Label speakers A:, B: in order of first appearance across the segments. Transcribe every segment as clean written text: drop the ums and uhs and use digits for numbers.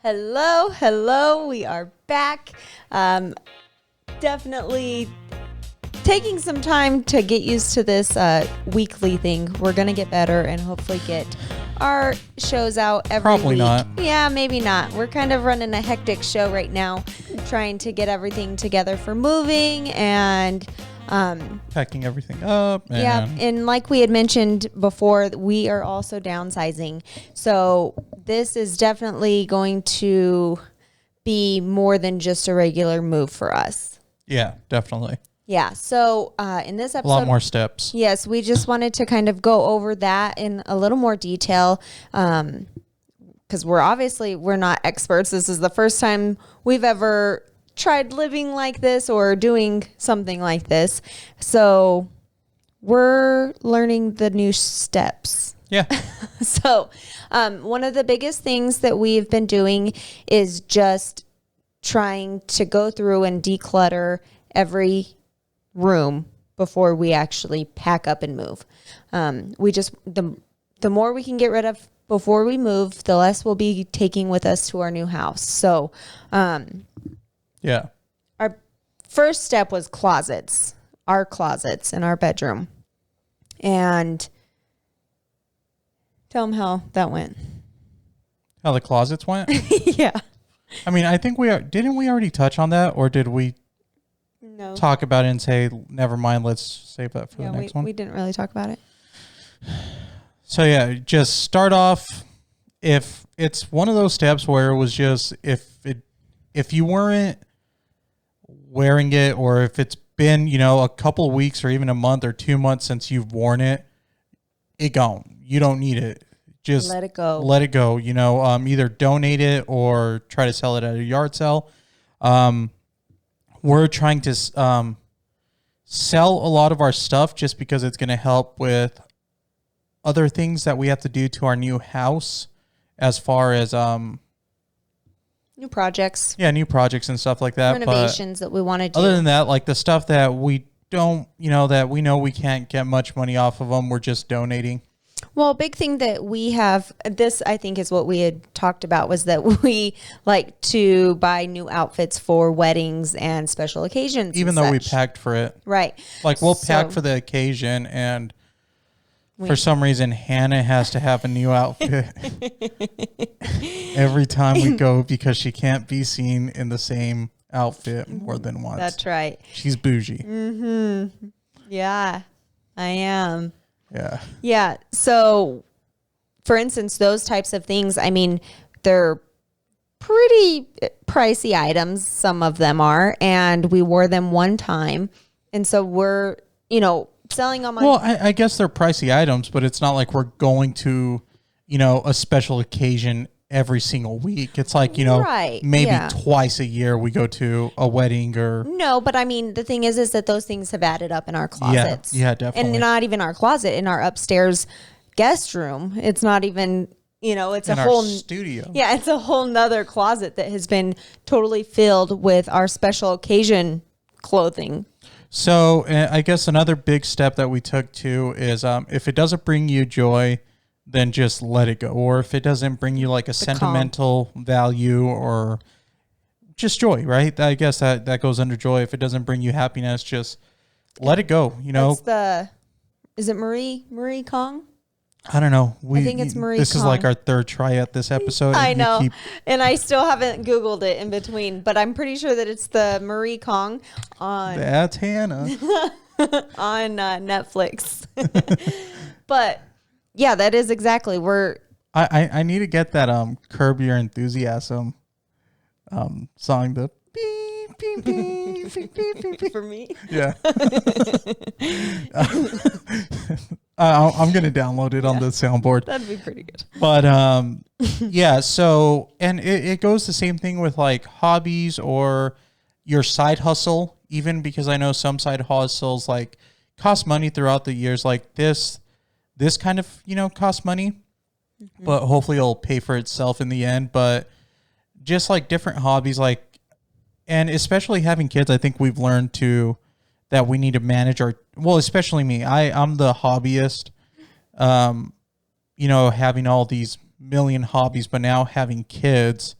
A: Hello, hello. We are back. Definitely taking some time to get used to this weekly thing. We're going to get better and hopefully get our shows out every
B: Probably
A: week.
B: not.
A: Yeah, maybe not. We're kind of running a hectic show right now, trying to get everything together for moving and
B: packing everything up.
A: And like we had mentioned before, we are also downsizing. So this is definitely going to be more than just a regular move for us.
B: Yeah, definitely.
A: Yeah. So in this episode,
B: A lot more steps.
A: Yes, we just wanted to kind of go over that in a little more detail. Because we're not experts. This is the first time we've ever tried living like this or doing something like this. So we're learning the new steps.
B: Yeah.
A: So one of the biggest things that we've been doing is just trying to go through and declutter every room before we actually pack up and move. The more we can get rid of before we move, the less we'll be taking with us to our new house. So
B: yeah.
A: our first step was closets, our closets in our bedroom. And tell them how that went.
B: How the closets went?
A: Yeah.
B: I mean, I think didn't we already touch on that, or did we talk about it and say, never mind, let's save that for the next one?
A: We didn't really talk about it.
B: So yeah, just start off. If it's one of those steps where it was just, if you weren't wearing it, or if it's been, a couple of weeks or even a month or 2 months since you've worn it, it gone. You don't need it. Just
A: let it go.
B: Let it go. Either donate it or try to sell it at a yard sale. We're trying to sell a lot of our stuff just because it's going to help with other things that we have to do to our new house, as far as
A: new projects.
B: Yeah, new projects and stuff like that.
A: Renovations that we want to do.
B: Other than that, like the stuff that we don't, that we know we can't get much money off of them, we're just donating.
A: Well, a big thing that we have, this I think is what we had talked about, was that we like to buy new outfits for weddings and special occasions.
B: Even though we packed for it.
A: Right.
B: Like we'll pack for the occasion, and for some reason Hannah has to have a new outfit every time we go because she can't be seen in the same outfit more than once.
A: That's right.
B: She's bougie.
A: Mm-hmm. Yeah, I am.
B: Yeah.
A: Yeah. So, for instance, those types of things, I mean, they're pretty pricey items. Some of them are, and we wore them one time. And so we're, selling them on.
B: Well, I guess they're pricey items, but it's not like we're going to, a special occasion every single week. It's like, maybe twice a year we go to a wedding or.
A: No, but I mean, the thing is that those things have added up in our closets.
B: Yeah, definitely.
A: And not even our closet, in our upstairs guest room. It's not even, it's in a whole
B: studio.
A: Yeah, it's a whole nother closet that has been totally filled with our special occasion clothing.
B: So I guess another big step that we took too is if it doesn't bring you joy, then just let it go. Or if it doesn't bring you like a sentimental value or just joy, right? I guess that goes under joy. If it doesn't bring you happiness, just let it go.
A: Is it Marie Kong?
B: I don't know.
A: I think it's Marie
B: This
A: Kong.
B: is like our third try at this episode.
A: I know. And I still haven't Googled it in between, but I'm pretty sure that it's the Marie Kong on.
B: That's Hannah.
A: on Netflix. But yeah, that is exactly where.
B: I need to get that Curb Your Enthusiasm song. The beep, beep, beep, beep, beep, beep.
A: For me?
B: Yeah. I'm going to download it on the soundboard.
A: That'd be pretty good.
B: But yeah, so, and it goes the same thing with like hobbies or your side hustle, even because I know some side hustles like cost money throughout the years. Like this kind of, cost money, but hopefully it'll pay for itself in the end. But just like different hobbies, like, and especially having kids, I think we've learned that we need to manage especially me. I'm the hobbyist, having all these million hobbies, but now having kids,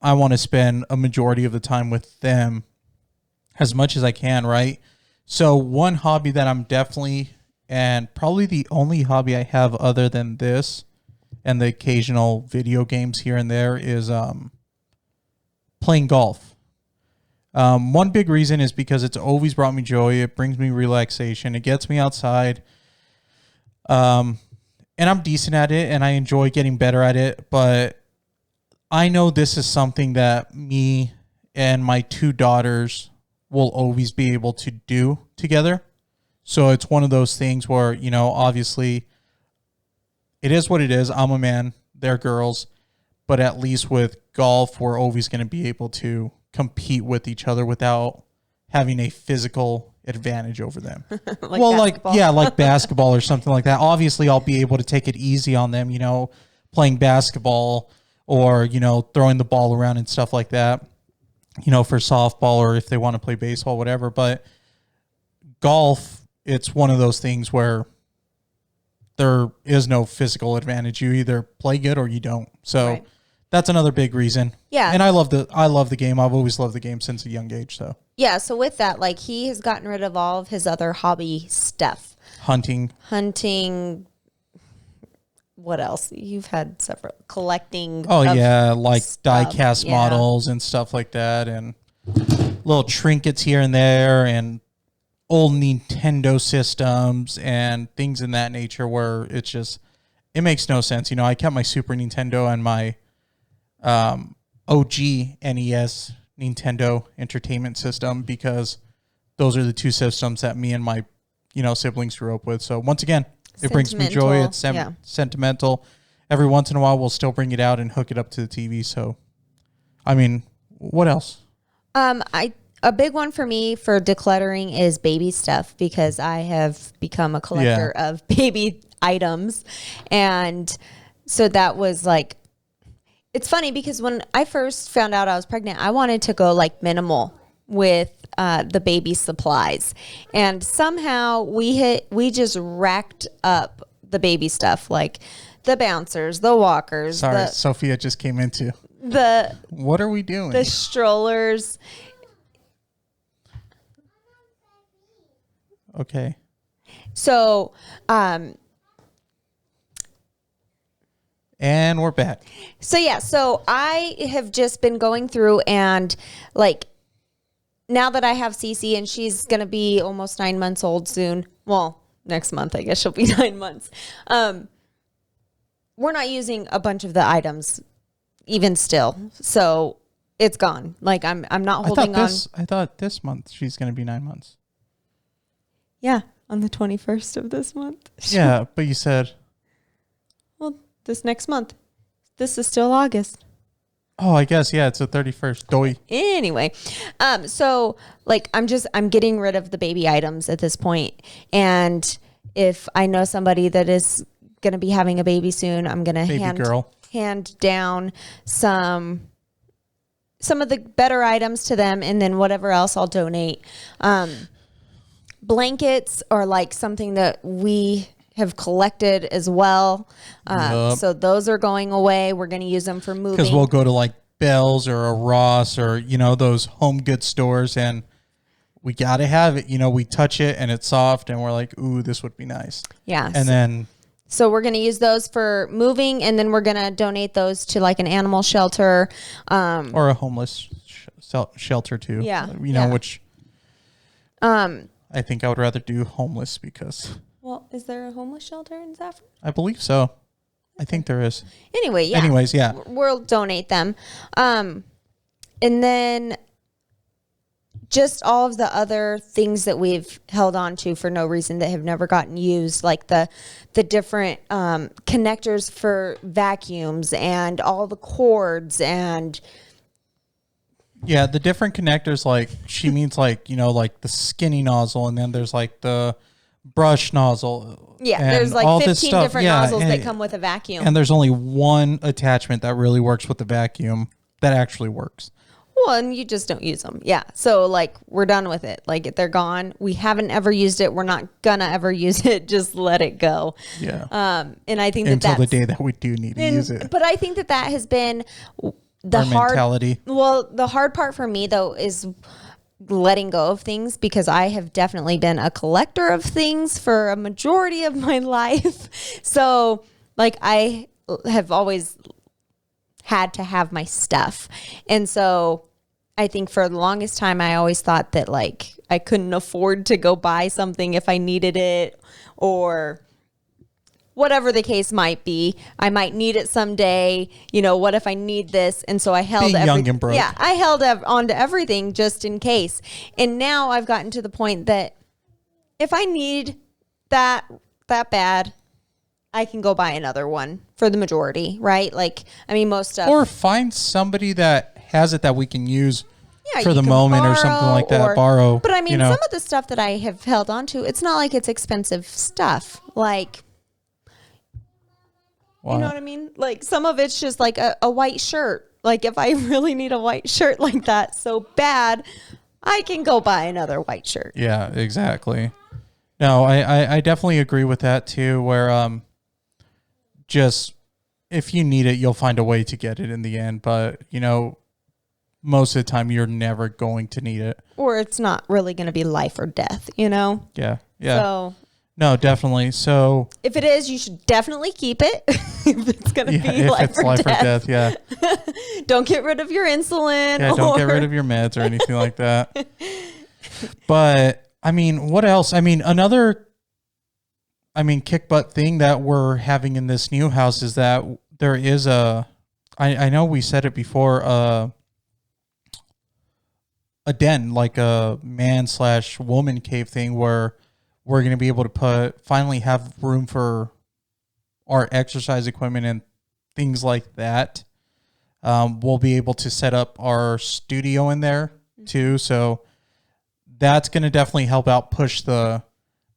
B: I want to spend a majority of the time with them as much as I can, right? So one hobby that I'm definitely, and probably the only hobby I have other than this and the occasional video games here and there, is playing golf. One big reason is because it's always brought me joy. It brings me relaxation. It gets me outside. And I'm decent at it, and I enjoy getting better at it. But I know this is something that me and my two daughters will always be able to do together. So it's one of those things where, you know, obviously it is what it is. I'm a man, they're girls. But at least with golf, we're always going to be able to compete with each other without having a physical advantage over them. Like basketball or something like that. Obviously, I'll be able to take it easy on them, you know, playing basketball or, you know, throwing the ball around and stuff like that, you know, for softball or if they want to play baseball, whatever. But golf, it's one of those things where there is no physical advantage. You either play good or you don't. So right. That's another big reason. Yeah. And I love the game. I've always loved the game since a young age. So
A: yeah. So with that, like, he has gotten rid of all of his other hobby stuff. Hunting. What else? You've had several collecting.
B: Oh yeah. Like die-cast models and stuff like that. And little trinkets here and there and old Nintendo systems and things in that nature where it's just, it makes no sense. You know, I kept my Super Nintendo and my OG NES Nintendo Entertainment System because those are the two systems that me and my, you know, siblings grew up with. So once again, it brings me joy. It's sentimental. Every once in a while, we'll still bring it out and hook it up to the TV. So, I mean, what else?
A: A big one for me for decluttering is baby stuff because I have become a collector of baby items. And so that was like, it's funny because when I first found out I was pregnant, I wanted to go like minimal with the baby supplies. And somehow we just racked up the baby stuff, like the bouncers, the walkers.
B: Sorry, Sophia just came into what are we doing?
A: The strollers.
B: Okay.
A: So,
B: and we're back.
A: So I have just been going through and like, now that I have Cece and she's going to be almost 9 months old soon. Well, next month, I guess she'll be 9 months. We're not using a bunch of the items even still. So it's gone. Like I'm not holding on.
B: I thought this month she's going to be 9 months.
A: Yeah, on the 21st of this month.
B: Yeah, but you said...
A: Well, this next month. This is still August.
B: Oh, I guess, yeah, it's the 31st. Doy.
A: Anyway, so, like, I'm getting rid of the baby items at this point. And if I know somebody that is going to be having a baby soon, I'm going to hand down some of the better items to them. And then whatever else I'll donate. Blankets are like something that we have collected as well. So those are going away. We're going to use them for moving.
B: Because we'll go to like Bell's or a Ross or, you know, those home goods stores and we got to have it. You know, we touch it and it's soft and we're like, ooh, this would be nice.
A: Yeah.
B: And then...
A: So we're going to use those for moving and then we're going to donate those to like an animal shelter.
B: Or a homeless shelter too.
A: Yeah.
B: You know, which... I think I would rather do homeless because...
A: Well, is there a homeless shelter in Zafra?
B: I believe so. I think there is.
A: Anyway, yeah.
B: Anyways, yeah.
A: We'll donate them. And then just all of the other things that we've held on to for no reason that have never gotten used, like the different connectors for vacuums and all the cords and...
B: Yeah, the different connectors, like, she means, like, you know, like the skinny nozzle, and then there's, like, the brush nozzle.
A: Yeah, there's, like, 15 different nozzles that come with a vacuum.
B: And there's only one attachment that really works with the vacuum that actually works.
A: Well, and you just don't use them. Yeah, so, like, we're done with it. Like, they're gone. We haven't ever used it. We're not gonna ever use it. Just let it go.
B: Yeah.
A: And I think
B: until the day that we do need to use it.
A: But I think that has been...
B: mentality.
A: Well, the hard part for me though is letting go of things, because I have definitely been a collector of things for a majority of my life. So like I have always had to have my stuff. And so I think for the longest time, I always thought that like I couldn't afford to go buy something if I needed it, or whatever the case might be. I might need it someday. You know, what if I need this? And so I held
B: Being young and broke.
A: Yeah, I held on to everything just in case. And now I've gotten to the point that if I need that bad, I can go buy another one for the majority, right? Like, I mean, most stuff.
B: Or find somebody that has it that we can use for
A: you
B: the
A: can
B: moment or something like that. Borrow.
A: But I mean,
B: you know.
A: some of the stuff that I have held on to, it's not like it's expensive stuff. Like, you know what I mean? Like, some of it's just like a white shirt. Like, if I really need a white shirt like that so bad, I can go buy another white shirt.
B: Yeah, exactly. No, I definitely agree with that too, where just if you need it, you'll find a way to get it in the end. But, you know, most of the time you're never going to need it.
A: Or it's not really going to be life or death, you know?
B: Yeah. Yeah.
A: So
B: no, definitely. So
A: if it is, you should definitely keep it. If it's going to be life or death.
B: Yeah.
A: Don't get rid of your insulin.
B: Yeah, don't get rid of your meds or anything like that. But I mean, what else? I mean, kick butt thing that we're having in this new house is that there is I know we said it before, a den, like a man/woman cave thing, where we're going to be able to finally have room for our exercise equipment and things like that. We'll be able to set up our studio in there too. So that's going to definitely help out push the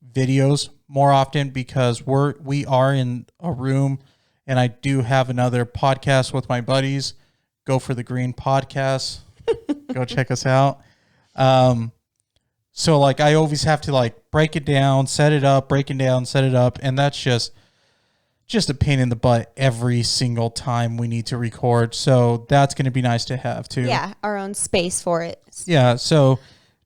B: videos more often, because we are in a room, and I do have another podcast with my buddies. Go for the Green Podcast. Go check us out. So like I always have to like break it down, set it up, break it down, set it up, and that's just a pain in the butt every single time we need to record. So that's going to be nice to have too.
A: Yeah, our own space for it.
B: Yeah, so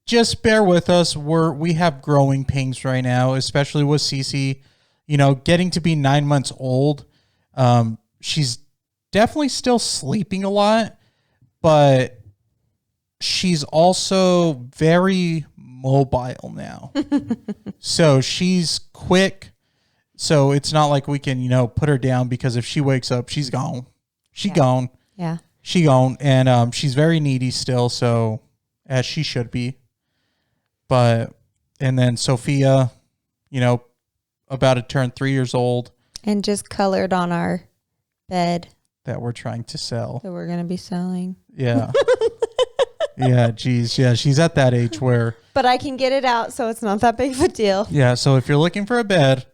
B: just bear with us. We have growing pains right now, especially with Cece. You know, getting to be 9 months old. She's definitely still sleeping a lot, but she's also very mobile now. So she's quick. So it's not like we can, put her down, because if she wakes up, she's gone. Gone.
A: Yeah.
B: She gone. And she's very needy still, so as she should be. And then Sophia, about to turn 3 years old.
A: And just colored on our bed.
B: That we're trying to sell.
A: That we're going to be selling.
B: Yeah. Yeah, geez. Yeah, she's at that age where...
A: But I can get it out, so it's not that big of a deal.
B: Yeah, so if you're looking for a bed,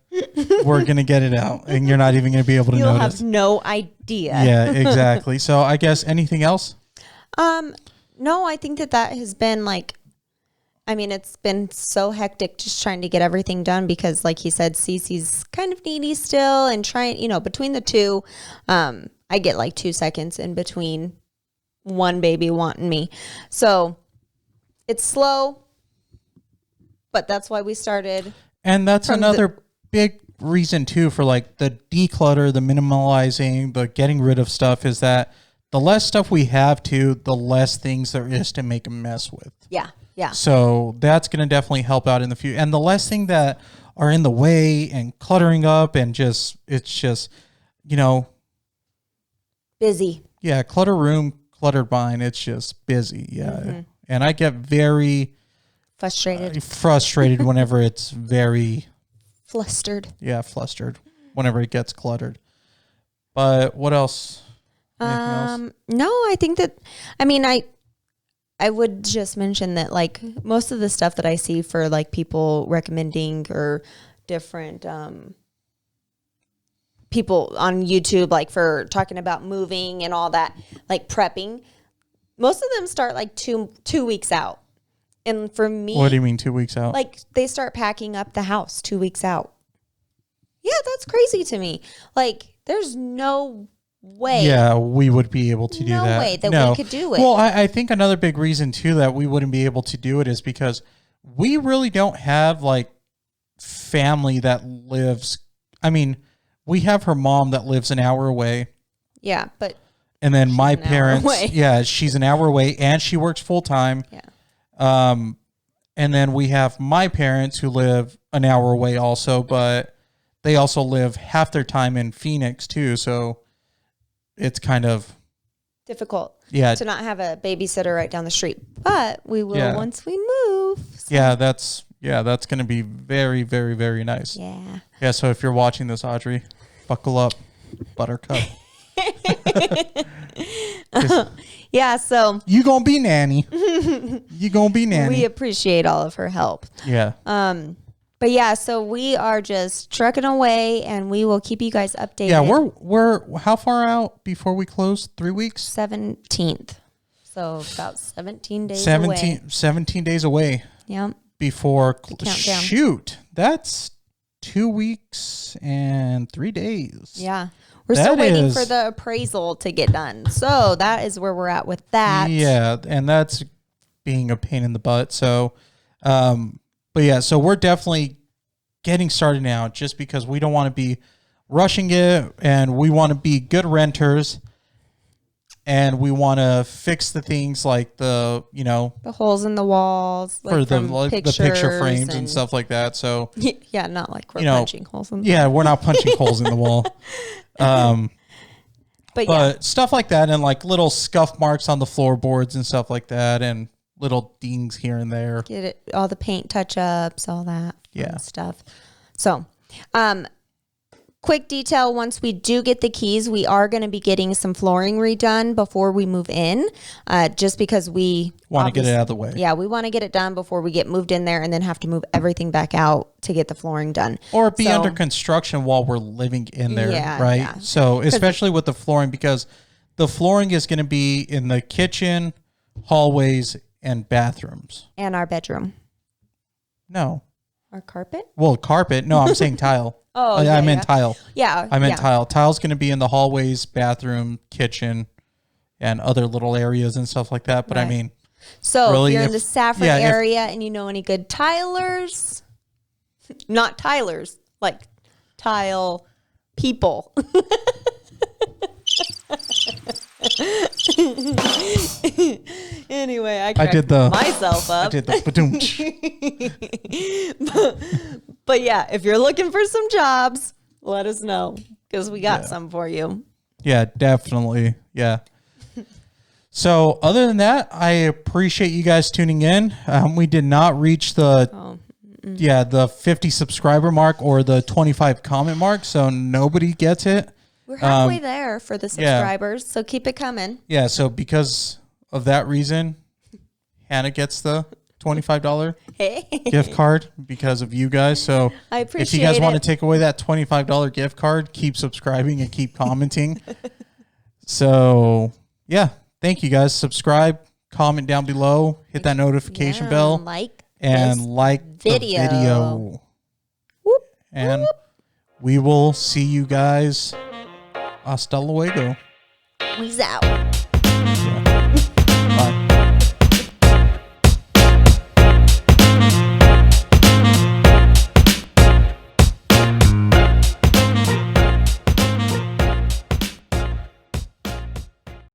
B: we're going to get it out, and you're not even going to be able to notice.
A: You'll have no idea.
B: Yeah, exactly. So I guess anything else?
A: No, I think that has been it's been so hectic just trying to get everything done, because like he said, Cece's kind of needy still, and trying, between the two, I get like 2 seconds in between one baby wanting me. So it's slow, but that's why we started.
B: And that's another big reason too for like the declutter, the minimalizing, the getting rid of stuff, is that the less stuff we have too, the less things there is to make a mess with.
A: Yeah. Yeah.
B: So that's going to definitely help out in the future. And the less thing that are in the way and cluttering up, and it's just,
A: busy.
B: Yeah. Clutter room, cluttered mind. It's just busy. Yeah. Mm-hmm. And I get very frustrated whenever it's very
A: flustered.
B: Yeah. Flustered whenever it gets cluttered. But what else? Anything else?
A: No, I think that, I would just mention that like most of the stuff that I see for like people recommending or different people on YouTube, like for talking about moving and all that, like prepping, most of them start like two weeks out. And for me,
B: what do you mean 2 weeks out?
A: Like they start packing up the house 2 weeks out. Yeah, that's crazy to me. Like there's no way.
B: Yeah, we would be able to do that.
A: No way that we could do it.
B: Well, I think another big reason too that we wouldn't be able to do it is because we really don't have like family that lives. I mean, we have her mom that lives an hour away.
A: Yeah, but
B: and then my parents, yeah, she's an hour away and she works full time.
A: Yeah.
B: And then we have my parents who live an hour away also, but they also live half their time in Phoenix too, so it's kind of
A: difficult.
B: Yeah.
A: To not have a babysitter right down the street, but we will once we move.
B: So. Yeah, that's going to be very, very, very nice.
A: Yeah.
B: Yeah. So if you're watching this, Audrey, buckle up, Buttercup.
A: Yeah. So
B: you gonna be nanny. You gonna be nanny.
A: We appreciate all of her help.
B: Yeah.
A: But yeah, so we are just trucking away, and we will keep you guys updated.
B: Yeah, we're how far out before we close? 3 weeks.
A: 17th. So about 17 days away.
B: 17 days away.
A: Yeah.
B: Before shoot, that's 2 weeks and 3 days.
A: Yeah. We're still waiting for the appraisal to get done. So that is where we're at with that.
B: Yeah, and that's being a pain in the butt. So, but yeah, so we're definitely getting started now just because we don't want to be rushing it, and we want to be good renters, and we want to fix the things like the
A: holes in the walls,
B: like for the picture frames and stuff like that. So
A: yeah, not like we're punching holes in the
B: wall. Yeah, we're not punching holes in the wall. But stuff like that, and like little scuff marks on the floorboards and stuff like that, and little dings here and there.
A: Get it, all the paint touch-ups, all that stuff. So, quick detail, once we do get the keys, we are going to be getting some flooring redone before we move in, just because we
B: want to get it out of the way.
A: Yeah, we want to get it done before we get moved in there and then have to move everything back out to get the flooring done.
B: Or be under construction while we're living in there, right? Yeah. So especially with the flooring, because the flooring is going to be in the kitchen, hallways, and bathrooms.
A: And our bedroom.
B: No.
A: Our carpet?
B: Well, carpet. No, I'm saying tile.
A: Oh,
B: I meant tile.
A: Yeah.
B: I meant tile. Tile's going to be in the hallways, bathroom, kitchen, and other little areas and stuff like that. But I mean,
A: so really, if you're in the Safford area and you know any good tilers, not tilers, like tile people. Anyway, I did myself up.
B: I did the
A: but yeah, if you're looking for some jobs, let us know because we got some for you.
B: Yeah, definitely. Yeah. So other than that, I appreciate you guys tuning in. We did not reach the 50 subscriber mark or the 25 comment mark, so nobody gets it.
A: We're halfway there for the subscribers, so keep it coming.
B: Yeah, so of that reason, Hannah gets the $25 gift card because of you guys. So
A: I appreciate
B: if you guys want to take away that $25 gift card, keep subscribing and keep commenting. So yeah, thank you guys. Subscribe, comment down below, hit that notification bell, like the video.
A: Whoop,
B: and we will see you guys. Hasta luego.
A: We's out.